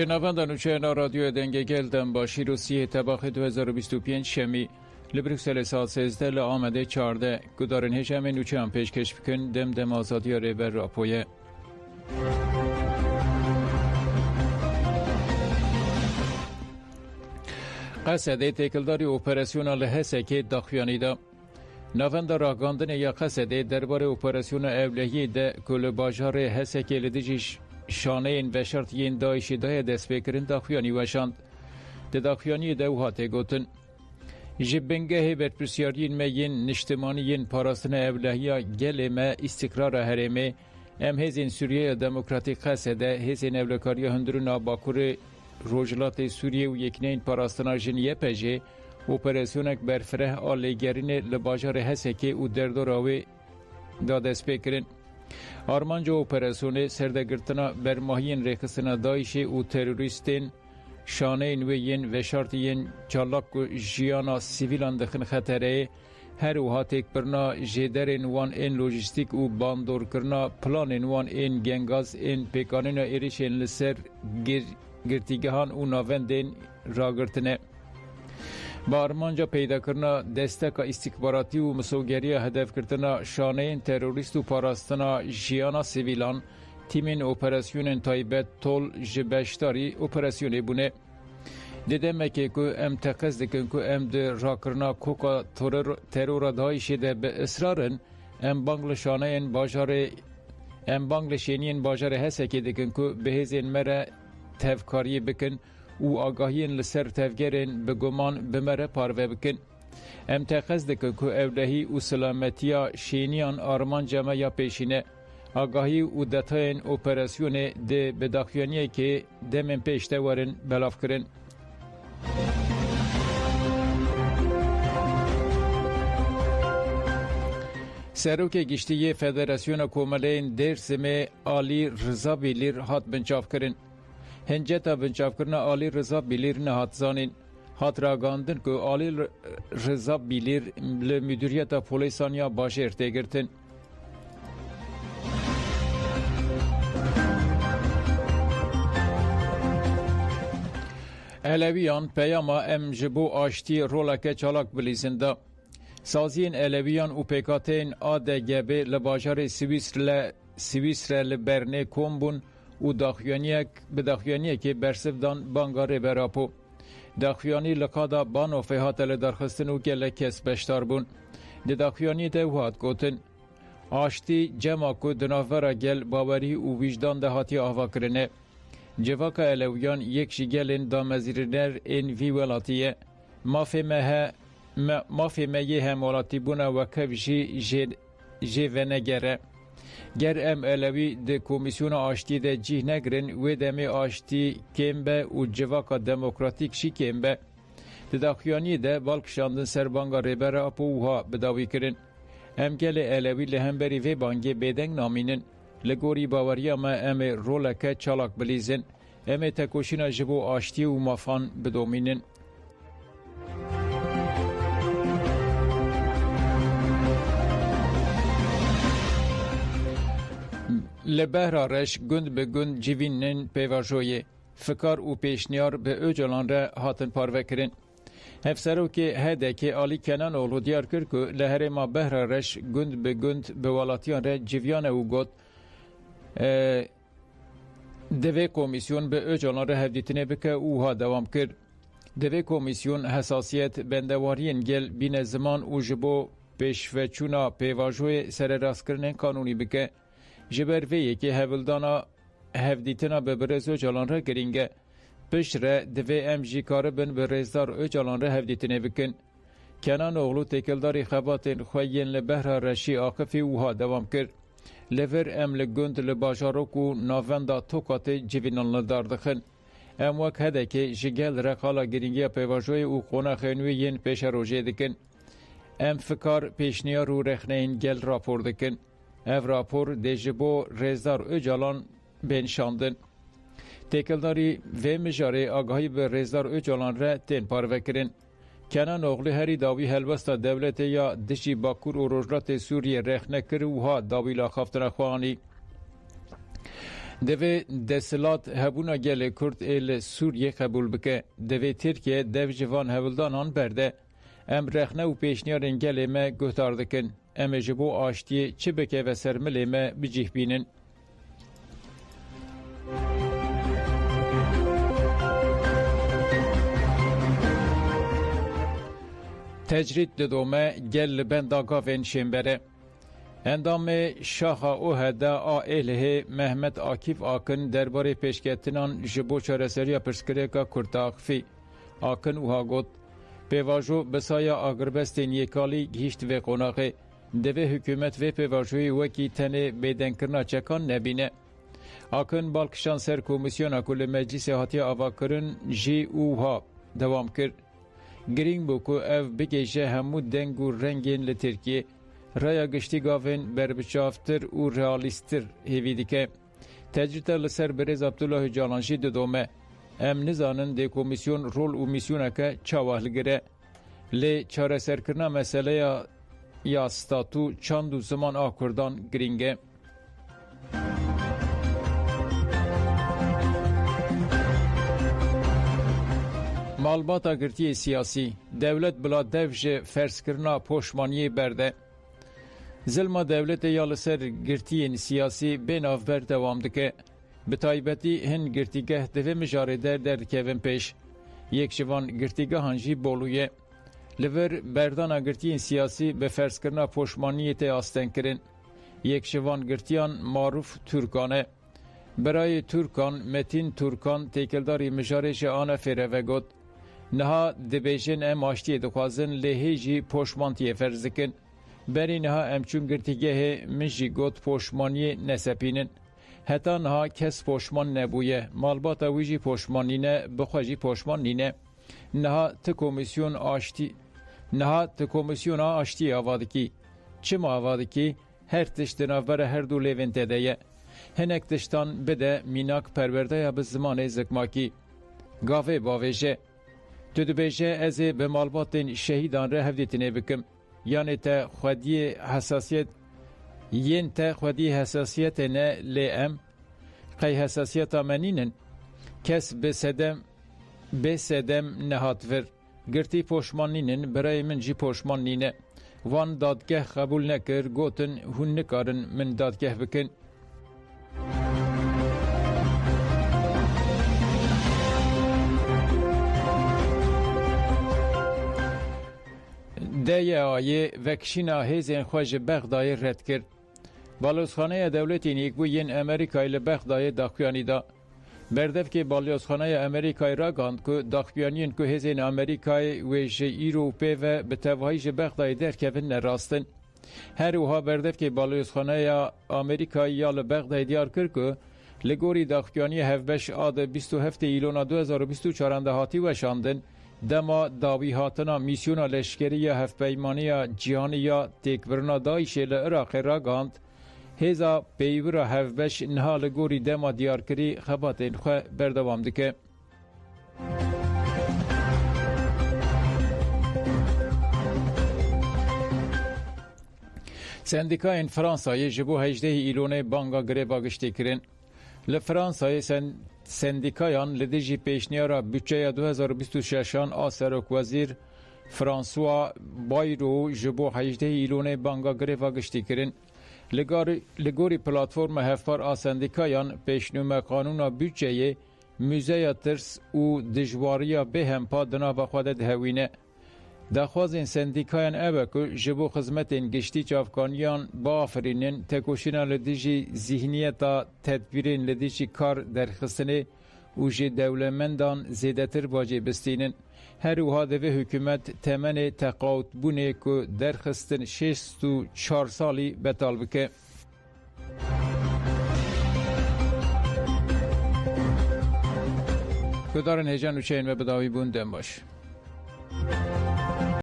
شنوندگان نوچه رادیو دنگ گلدن باشی روسیه طباخ 2025 شمی لبرکسل سال 13 لآمده 14 گدارن هجم نوچه هم پیشکش بکن دم آزادی ریبر راپویه. قصده تکلداری اپراسیون لحسه که داخویانی دا نوند راگاندن یا قصده درباره اپراسیون اولهی ده کل باجار حسه که لدیجیش شانه این و شرط این دایشی دای دست بکرن داخویانی وشاند. ده داخویانی ده و هاته گوتن. جبنگه برپرسیارین میین نشتمانیین پاراستن اولهی گل ما استقرار هرمه ام هزین سوریه دموکراتیک قصده هزین اولکاری هندرون باکور روجلات سوریه و یکنین پاراستنا جنیه پجه اپراسیونک برفره آلیگرین لباجار هسکه و دردوراوی دادست بکرن. آرمانجا اپراسیون سردگرتنا برماهین ریخستنا دایش و تروریستین شانه نویین و شرطین چالاک و جیانا سیویلان دخن خطره هر و هاتیک برنا جدر وان این لوجستیک و باندور کرنا پلان وان این گنگاز این پیکانین ایریشن لسر گرتیگهان و ناوندین راگرتنه. با آرمانجا پیدا کرنا دستک استکباراتی و مسوگری هدف کردنا شانه تروریست و پاراستنا جیانا سیویلان تیمین اپراسیون تایبت تول جبشتاری اپراسیونی بونه. دیدم که ام تقصد دکن که ام ده راکرنا کوکا ترورادهایش ده به اصرارن ام بانگلشانه این باجار ام بانگلشینین باجار هسته که دکن که به هزین مره تفکاری بکن و آگاهین لسر تفگرین به گمان بمره پاروه بکن. ام تقصد دکن که اولهی و سلامتیا شینیان آرمان جمعه یا پیشینه آگاهی و دتاین اپراسیون ده بداخیانیه که دمن پیشته ورن بلاف کرن. سروک گشتی فدراسیون کوملین درسم آلی رضا بیلیر هات بنچاف کرن. هنجتا بنچاف کرن آلی رضا بیلیر نهات زانین. هات راگاندن که آلی رضا بیلیر لمدیریت پولیسانیا باشه ارتگرتن. علویان پیاما ام جبو آشتی رولک چالاک بلیزنده. سازین علویان و پیکاتین آدگه لباجار سویسر لبرنه کومبون و داخیانیه که برسفدان بانگاره براپو. داخیانی لقادا بانو فیهات لدرخستن و گله کس بشتار بون. داخیانی ده وحاد گوتن. آشتی جمع که دنافورا گل باوری و وجدان دهاتی آوا کرنه. جواکا علویان یک شگلین دامزیرنر این وی ولاتیه مافهمه یه هم ولاتی بونه و کفشی جیونگره. گر ام علوی ده کمیسیون آشتی ده جیه نگرن و دمی آشتی کمبه و جواکا دموکراتیک شی کمبه. ده داخیانی ده بالکشاندن سربانگا ریبر اپوها بداوی کرن. ام گل علوی لهمبری وی بانگی بیدنگ نامینن. لگوری باوری اما ام رولکه چالاک بلیزن ام تکوشینا جبو آشتی و مافان بدومینن. لبهرارش گند به گند جیوینن پیواجوی فکار و پیشنیار به اوجلان را هاتن پاروه کرن. هفسرو که هده که آلی کنان اولو دیار کرد که لحر ما بهرارش گند به گند به والاتیان را جیویان او گد دوی کمیسیون به اوجالان را هفدیتنه بکه اوها دوام کرد. دوی کمیسیون حساسیت بندوارین گل بین زمان و جبو پیشوچونا پیواجوی سر راست کرنن قانونی بکه. جبر ویه که هفلدانا هفدیتنا به برز اوجالان را گرینگه. پشت را دوی ام جی کاره بن به رزدار اوجالان را هفدیتنه بکن. کنان اغلو تکلداری خباتین خویین لبهر رشی آقفی اوها دوام کرد. لور ام لگند لباجاروک و ناوندا توکات جوینان لداردخن. ام وک هده که جگل رقالا گرینگی پیواجوی و خونه خینوی ین پیش روژه دکن. ام فکار پیشنیار و رخنین گل راپور دکن. اف راپور دیجبو رزدار اوجالان بینشاندن. تکلداری و مجاره آگاهی به رزدار اوجالان را تین پاروه کرن. کنان اغلی هری داوی هلوستا دولت یا دشی باکور و روجلات سوریه رخ نکر و ها داوی لاخافتن خوانی. دوی دستلات هبونا گل کرد ایل سوریه قبول بکه. دوی ترکیه دو جوان هولدانان برده. ام رخنه و پیشنیارن گل ما گهدار دکن. ام جبو آشتی چه بکه و سرمل ما بجیح بینن. تجرید ددومه گل بندا گاوین شنبره. اندام شاخ اوهده آئله محمد آکیف آکن درباره پیشکتنان جبو چارسریا پرسکریکا کرتاقفی. آکن اوها گوت پیواجو بسایا آگربستین یکالی گیشت و قناقه. دوه حکومت و پیواجوی وکی تنه بیدن کرنا چکان نبینه. آکن بالکشان سر کمیسیون کل مجلس هاتی آوا کرن جی اوها دوام کرد. گرینگ بو کو اف بگیجه همو دنگ و رنگین لترکیه رایا گشتی گاوین بربچافتر و رئالیستر هیویدی که تجربه لسر برز عبدالله جالانجی ددومه ام نزانن دی کمیسیون رول و میسیونه که چاوهل گره لی چاره سرکرنا مسئله یا ستاتو چند و زمان آکردان گرینگه. مالباتا گرتی سیاسی دولت بلا دوج فرسکرنا پوشمانی برده. ظلم دولت یا لسر گرتی سیاسی بین بر دوام دکه. به تایبتی هن گرتیگه دوه مجاره در کوین پیش. یک جوان گرتیگه هنجی بولویه. لور بردان گرتی سیاسی به فرسکرنا پوشمانی تی آستن کرن. یک جوان گرتیان معروف ترکانه. برای ترکان متین ترکان تیکلداری مجارش آن فره و گد. نها دبیجن ام آشتی دخوازن لحیجی پوشمانتی فرزکن. بری نها امچون گرتیگه مجی گود پوشمانی نسپینن. حتی نها کس پوشمان نبویه. مالباتا ویجی پوشمانی نه بخواجی پوشمانی نه. نها تکومیسیون آشتی آوادکی. چه ما آوادکی؟ هر تشتنا ور هر دو لیون تدهیه. هنک تشتان بده میناک پرورده یا به زمان زکماکی. گاوه باویجه. تو دبیجه از به مالباتین شهیدان را هفدیتینه بکم. یعنی تا خودی حساسیت نه لیم قی حساسیت آمنینن کس به سدم نهاتور گرتی پوشمانینن برای من جی پوشمانینه وان دادگه قبول نکر گوتن هون نکارن من دادگه بکن. ده آیه وکشینا هیزین خوش بغدای رد کرد. بالوزخانه دولتی نیکبو ین امریکای لبغدای داخیانی دا. بردف که بالوزخانه امریکای را گاند که داخیانین که هیزین امریکای ویج ایروپی و به توهیج بغدای در کفن نراستن. هر اوها بردف که بالوزخانه امریکای یا لبغدای دیار کرد که لگوری داخیانی هفبش آد 27 ایلونا 2024 هاتی و شاندن دما داوی هاتنا میسیونا لشکری یا هفپیمانی جیانی یا تکبرنا دایش لعراق را گاند هزا پیورا هفبش نهال گوری دما دیارکری خباتین خواه بردوام دکه. سندیکاین فرانسای جبو 18 ایلونه بانگا گریبا گشتی کرن. لفرانسای سندیکایان لدیجی پیشنیارا بودجه 2026 آسروک وزیر فرانسوا بایرو جبو 18 ایلونه بانگا گریوا گشتی کرن. لگوری پلاتفورم هفپار آسندیکایان پیشنوم قانون بودجه موزه ترس و دجواریا به هم پا دنا بخواده دهوینه. دخوازین سندیکایان اوه که جبو خدمتین گشتی چافکانیان با آفرینن تکوشینا لدیجی ذهنیتا تدبیرین لدیجی کار درخستنه و جی دولمندان زیدتر باجی بستینن. هر اوها دوه حکومت تمن تقاوت بونه که درخستن 64 سالی بطال بکه. کدارن هجان و چین و بداوی بوندن باش.